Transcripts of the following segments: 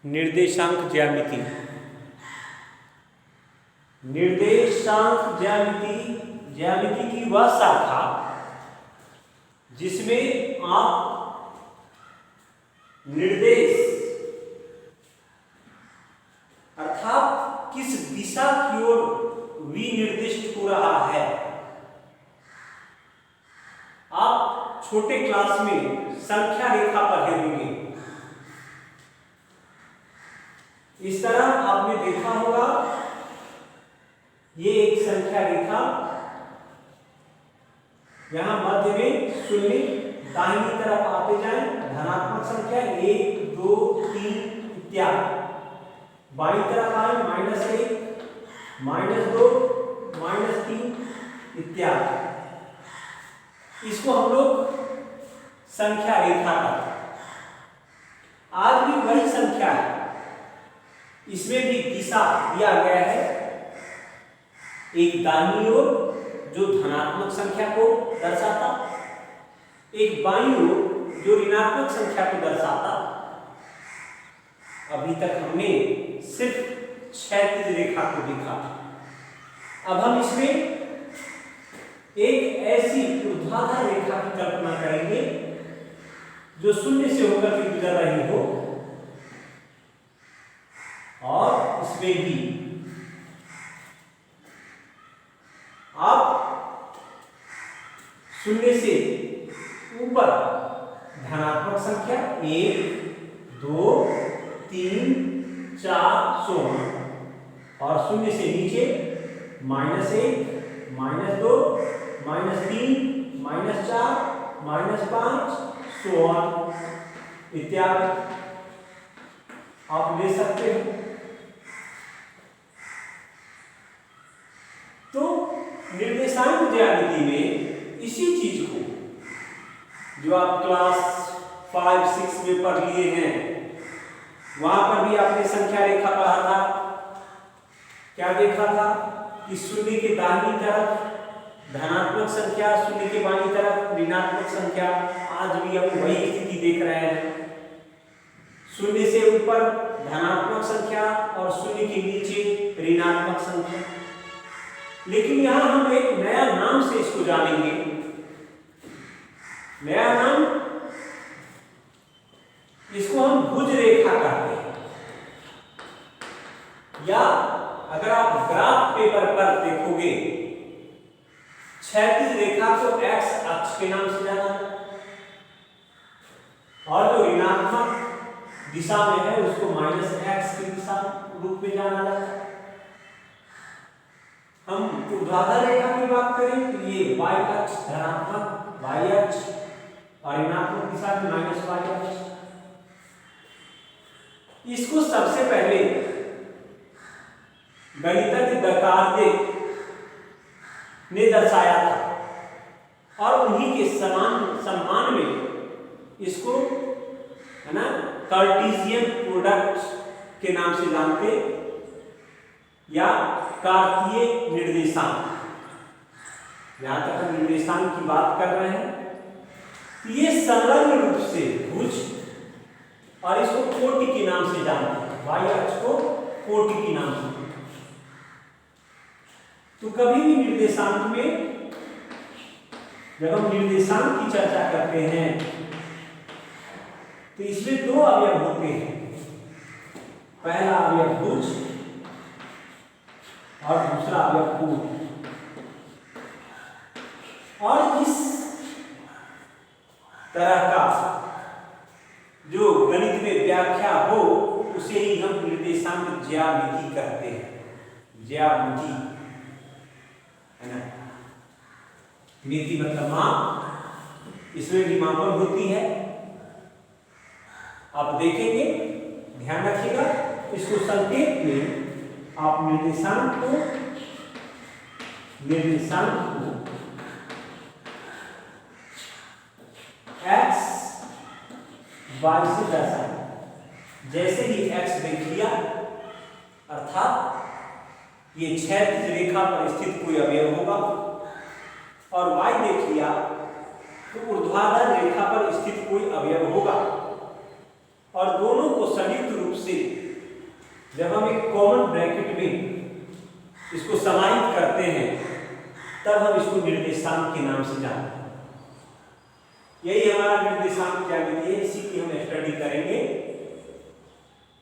निर्देशांक ज्यामिति। निर्देशांक ज्यामिति की वह शाखा जिसमें आप निर्देश अर्थात किस दिशा की ओर विनिर्दिष्ट हो रहा है। आप छोटे क्लास में संख्या रेखा पढ़े होंगे। इस तरह आपने देखा होगा, ये एक संख्या रेखा, यहां मध्य में शून्य, दाहिनी तरफ आते जाएं धनात्मक संख्या 1 2 3 इत्यादि, बाईं तरफ आए -1 -2 -3 इत्यादि। इसको हम लोग संख्या रेखा कहते हैं। आज भी वही संख्या है, इसमें भी दिशा दिया गया है, एक दाहिनी ओर जो धनात्मक संख्या को दर्शाता, एक बाईं ओर जो ऋणात्मक संख्या को दर्शाता। अभी तक हमने सिर्फ क्षैतिज रेखा को देखा। अब हम इसमें एक ऐसी ऊर्ध्वाधर रेखा की कल्पना करेंगे जो शून्य से होकर के गुजर रही हो, और इसमें भी आप शून्य से ऊपर धनात्मक संख्या 1 2 3 4 16, और शून्य से नीचे -1 -2 -3 -4 -5 16 इत्यादि आप ले सकते हो। तो निर्देशांक ज्यामिति में इसी चीज को जो आप क्लास 5 6 में पढ़ लिए हैं, वहां पर भी आपने संख्या रेखा पढ़ा था। क्या देखा था कि शून्य के दाहिनी तरफ धनात्मक संख्या, शून्य के बाईं तरफ ऋणात्मक संख्या। आज भी हम वही स्थिति देख रहे हैं, शून्य से ऊपर धनात्मक संख्या और शून्य के नीचे ऋणात्मक संख्या। लेकिन यहां हम एक नया नाम से इसको जानेंगे। नया नाम, इसको हम भुज रेखा कहते हैं, या अगर आप ग्राफ पेपर पर देखोगे, क्षैतिज रेखा को x अक्ष के नाम से जाना है, और जो ऋणात्मक दिशा में है उसको -x की दिशा रूप में जाना जाता है। हम ऊर्ध्वाधर रेखा की बात करें तो ये y अक्ष धनात्मक, y अक्ष, और ऋणात्मक दिशा में -y अक्ष। इसको सबसे पहले गणितज्ञ दकार्ते ने दर्शाया था, और उन्हीं के सम्मान में इसको, है ना, कार्टेशियन प्रोडक्ट के नाम से जानते, या कार्तीय निर्देशांक। यहां तक हम निर्देशांक की बात कर रहे हैं, तो ये संलग्न रूप से भुज, और इसको कोटि के नाम से जानते हैं, y अक्ष को कोटि के नाम से। तो कभी भी निर्देशांक में जब हम निर्देशांक की चर्चा करते हैं तो इसमें दो अवयव होते हैं। पहला अवयव भुज और दूसरा अवयव कोटि। और इस तरह का जो गणित में व्याख्या हो उसे ही हम निर्देशांक ज्यामिति कहते हैं। ज्यामिति है ना, मिति मतलब माप, इसमें भी मापन होती है। आप देखेंगे, ध्यान रखिएगा, इसको संकेत में आप निर्देशांक को x y से दर्शाएं। जैसे ही x देख लिया, अर्थात ये क्षैतिज रेखा पर स्थित कोई अवयव होगा, और y देख लिया तो ऊर्ध्वाधर रेखा पर स्थित कोई अवयव होगा। और दोनों को संयुक्त रूप से जब हम एक कॉमन ब्रैकेट में इसको समाहित करते हैं तब हम इसको निर्देशांक के नाम से जानते हैं। यही हमारा निर्देशांक ज्यामिति है, इसी की हम स्टडी करेंगे।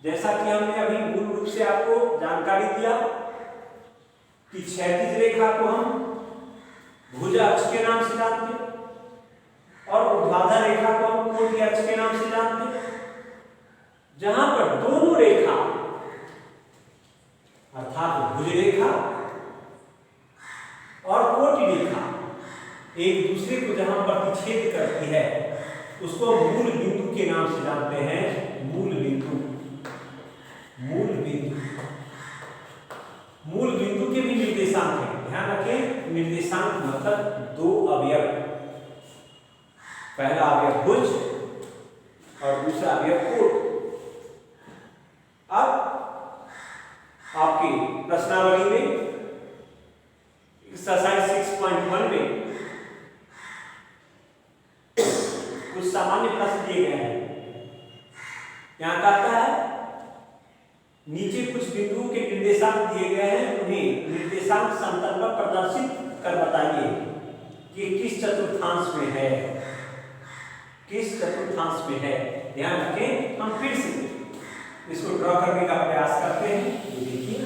जैसा कि हमने अभी मूल रूप से आपको जानकारी दिया कि क्षैतिज रेखा को हम भुजा अक्ष के नाम से जानते हैं और ऊर्ध्वाधर रेखा को हम कोटि अक्ष के नाम से जानते हैं, जहां पर दोनों रेखा अर्थात भुज रेखा और कोटि रेखा एक दूसरे को जहां प्रतिच्छेद करती है उसको मूल बिंदु के नाम से जानते हैं। मूल बिंदु, मूल बिंदु, मूल बिंदु के भी निर्देशांक हैं, ध्यान रखें। निर्देशांक मतलब दो अवयव, पहला अवयव भुज और दूसरा अवयव कोट। अब आपकी प्रश्नावली में एक्सरसाइज 6.1 में कुछ सामान्य प्रश्न दिए गए हैं। यहां कहता है नीचे कुछ बिंदुओं के निर्देशांक दिए गए हैं, उन्हें निर्देशांक समतल पर प्रदर्शित कर बताइए कि किस चतुर्थांश में है, किस चतुर्थांश में है। ध्यान रखें, हम फिर से इसको ड्रॉ करने का प्रयास करते हैं। ये देखिए,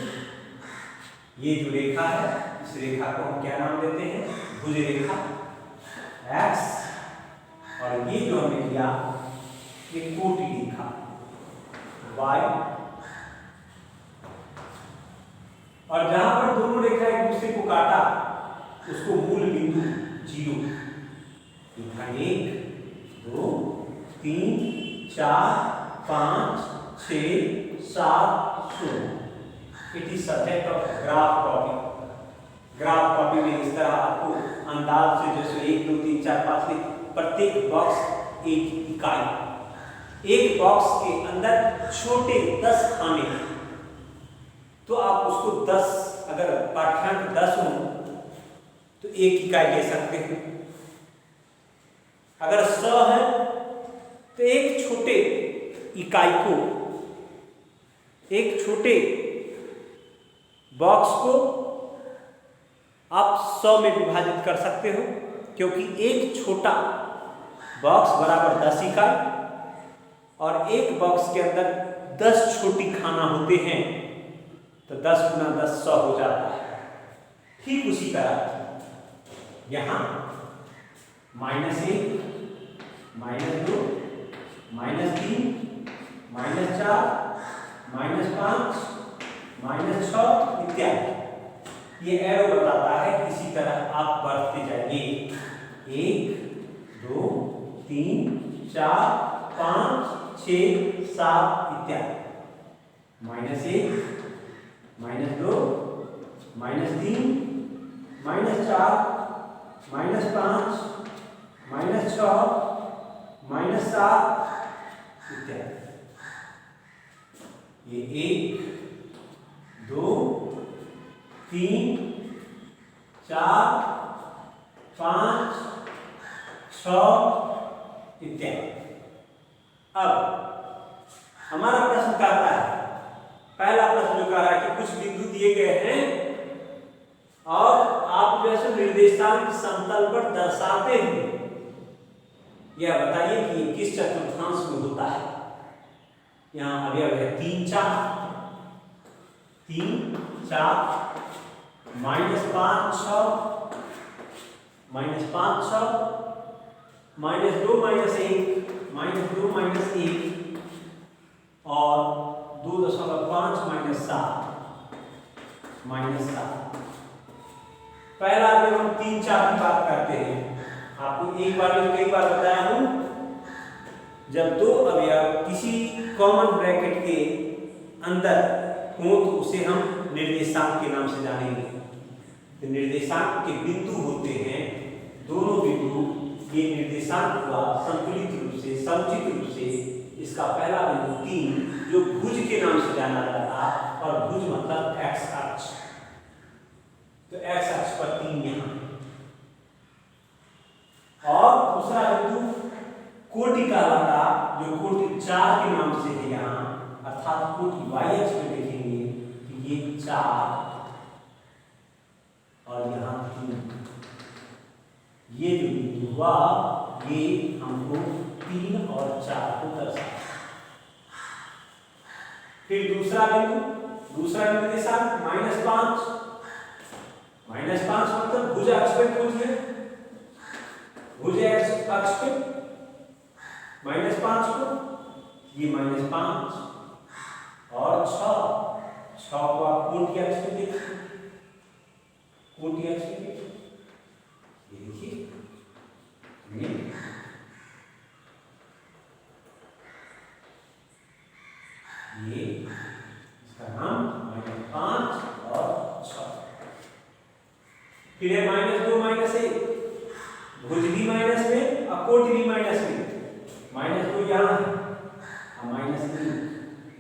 ये जो रेखा है इस रेखा को हम क्या नाम देते हैं? भुज रेखा x, और ये जो हमने किया ये कोटि रेखा y, और जहां पर दोनों रेखा एक दूसरे को काटा उसको मूल बिंदु 0, 1, 2, 3, 4, 5, 6, 7, 0। It is subject of graph copy. Graph copy में इस तरह आपको अंदाज से जैसे 1, 2, 3, 4, 5 में प्रत्येक बॉक्स एक इकाई, एक बॉक्स के अंदर छोटे 10 खाने, तो आप उसको 10, अगर पाठ्यांक 10 हो तो एक इकाई ले सकते हैं। अगर 100 है तो एक छोटे इकाई को, एक छोटे बॉक्स को आप 100 में विभाजित कर सकते हो, क्योंकि एक छोटा बॉक्स बराबर 10 इकाई और एक बॉक्स के अंदर 10 छोटी खाना होते हैं, तो 10 गुना 10 100 हो जाता है। ठीक उसी तरह यहां -1, -2, -3, -4, -5, -6 इत्यादि। ये एरो बताता है कि इसी तरह आप बढ़ते जाइए। 1, 2, 3, 4, 5, 6, 7 इत्यादि। -1, -2, -3, -4, -5, -6, -7 इत्यादि। ये 1, 2, 3, 4, 5, 6 इत्यादि। अब हमारा प्रश्न कहता है, पहला प्रश्न जो कह रहा है कि कुछ बिंदु दिए गए हैं और आप जैसे निर्देशांक समतल पर दर्शाते हैं, यह बताइए कि ये किस चतुर्थांश में होता है। यहाँ अवयव है 3, 4, -5, 6, -5, 6, -2, -1, और 2.5 -7। पहला अवयव हम 3, 4 की बात करते हैं। आपको एक बार में कई बार बताया हूं, जब दो अवयव किसी कॉमन ब्रैकेट के अंदर हो तो उसे हम निर्देशांक के नाम से जानेंगे। तो निर्देशांक के बिंदु होते हैं दोनों बिंदु, ये निर्देशांक हुआ संतुलित रूप से, समुचित रूप से। इसका पहला बिंदु 3 जो भुज के नाम से जाना जाता, और भुज मतलब x अक्ष, तो x अक्ष पर 3 यहां, और दूसरा बिंदु कोटि कहलाता जो कोटि 4 के नाम से है यहाँ, अर्थात कोटि y अक्ष में देखेंगे कि ये 4 और यहाँ 3, ये जो बिंदु हुआ ये हमको 3 और 4 को दर्शाता है। फिर दूसरा बिंदु निर्देशांक -5, -5 मतलब भुज अक्ष पे खोजिए, भुज अक्ष पे -5 को, ये -5 और 6 को आप कोटि अक्ष पे देखिए, कोटि अक्ष पे देखिए, ये देखिए ये इसका नाम -5 और 6। फिर है -2 -1, भुज भी माइनस में और कोटि भी माइनस में, -2 यहाँ है और -3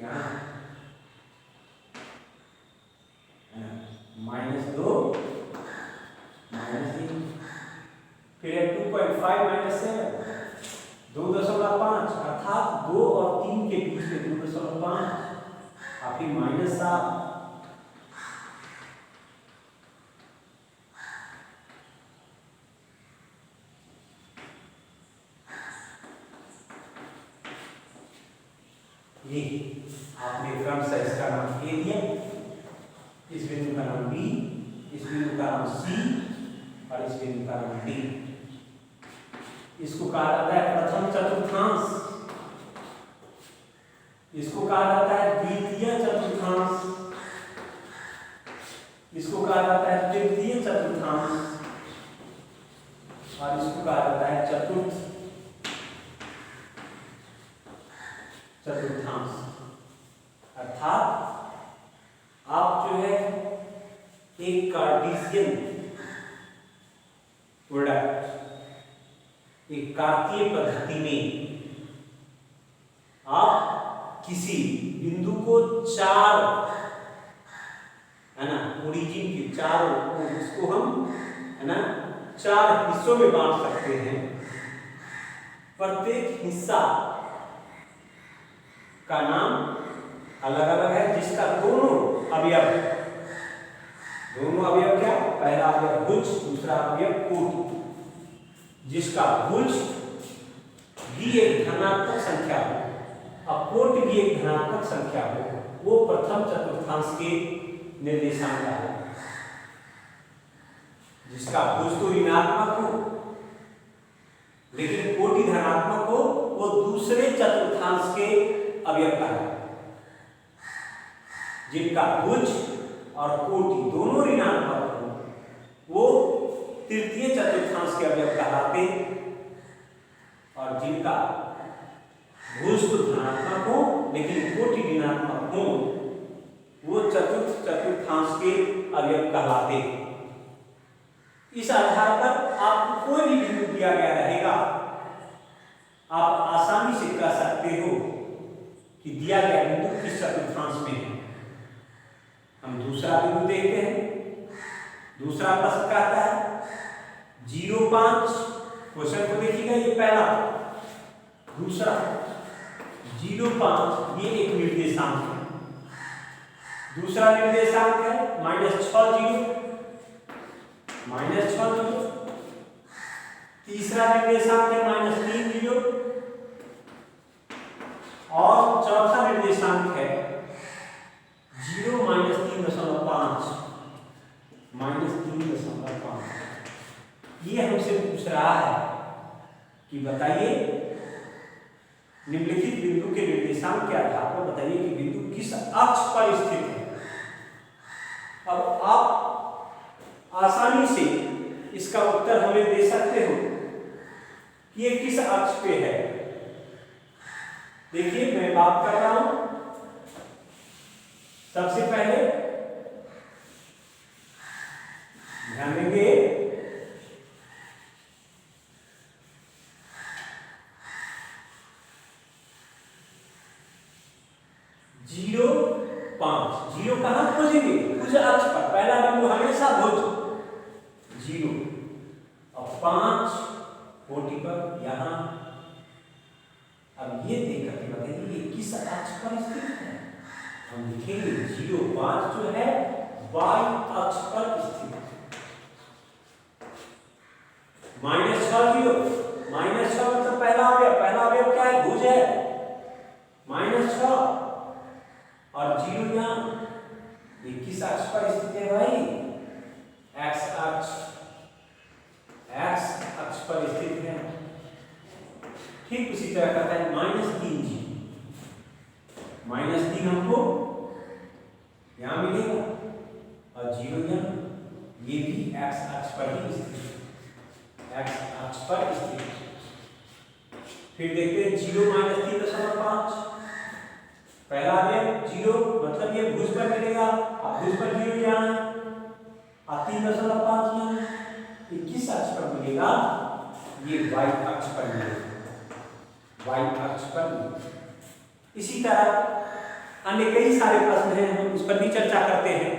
यहाँ, -2 -3। फिर है 2.5 -7, 2.5 अर्थात 2 और 3 के बीच में 2.5 और फिर -7। ये आपने क्रम से इसका नाम A दिया, इस बिंदु का नाम B, इस बिंदु का नाम C और इस बिंदु का नाम D। इसको कहा जाता है प्रथम चतुर्थांश, इसको कहा जाता है द्वितीय चतुर्थांश, इसको कहा जाता है तृतीय चतुर्थांश और इसको कहा जाता है चतुर्थ चतुर्थांश। अर्थात आप जो है एक कार्टेशियन प्रोडक्ट, एक कार्तीय पद्धति में आप किसी बिंदु को 4 है ना, ओरिजिन के 4 उसको हम है ना 4 हिस्सों में बांट सकते हैं। प्रत्येक हिस्सा का नाम अलग अलग है, जिसका दोनों अवयव क्या, पहला अवयव भुज, दूसरा अवयव कोटि, जिसका भुज भी एक धनात्मक संख्या हो और कोटि भी एक धनात्मक संख्या हो, वो प्रथम चतुर्थांश के निर्देशांक है। जिसका भुज तो ऋणात्मक हो लेकिन कोटि धनात्मक हो, वो दूसरे चतुर्थांश के अवयव का है। जिनका भुज और कोटि दोनों ऋणात्मक हो, वो तृतीय चतुर्थांश के अवयव कहलाते, और जिनका भुज तो धनात्मक हो लेकिन कोटि ऋणात्मक हो, वो चतुर्थ चतुर्थांश के अवयव कहलाते। इस आधार पर आपको कोई भी बिंदु दिया गया रहेगा, आप आसानी से कह सकते हो कि दिया गया बिंदु किस चतुर्थांश में है। हम दूसरा बिंदु देखते हैं। दूसरा प्रश्न कहता है 0.5, क्वेश्चन को देखिएगा, ये पहला। दूसरा 0.5 ये एक निर्देशांक है, दूसरा निर्देशांक है -6 तीसरा निर्देशांक है -3 और चौथा निर्देशांक है 0 -3.5 -3.5। ये हमसे पूछ रहा है कि बताइए निम्नलिखित बिंदु के निर्देशांक के आधार पर बताइए कि बिंदु किस अक्ष पर स्थित है। अब आप आसानी से इसका उत्तर हमें दे सकते हो कि ये किस अक्ष पे है। देखिए मैं बात कर रहा हूं, सबसे पहले ध्यान देंगे 0.5, 0 कहां खोजेंगे, भुज अक्ष पर, पहला बिंदु हमेशा भुज 0 और 5 कोटि पर यहां। अब ये किस अक्ष पर स्थित है? हम लिखेंगे 0 5 जो है y अक्ष पर स्थित है। -6 0 -6 मतलब पहला अवयव क्या है? भुज है -6 और 0 यहाँ ये किस अक्ष पर स्थित है भाई? x अक्ष पर स्थित है। ठीक उसी तरह कहता है -3 जी, -3 हमको यहां मिलेगा और 0 यहाँ, ये भी x अक्ष पर ही स्थित है, x अक्ष पर स्थित है। फिर देखते हैं 0 -3.5 पहला अवयव 0 मतलब ये भुज पर मिलेगा, अब भुज पर 0 यहाँ और 3.5 यहाँ, ये किस अक्ष पर मिलेगा? ये y अक्ष पर मिलेगा, y अक्ष पर मिलेगा। इसी तरह अन्य कई सारे प्रश्न हैं, हम उस पर भी चर्चा करते हैं।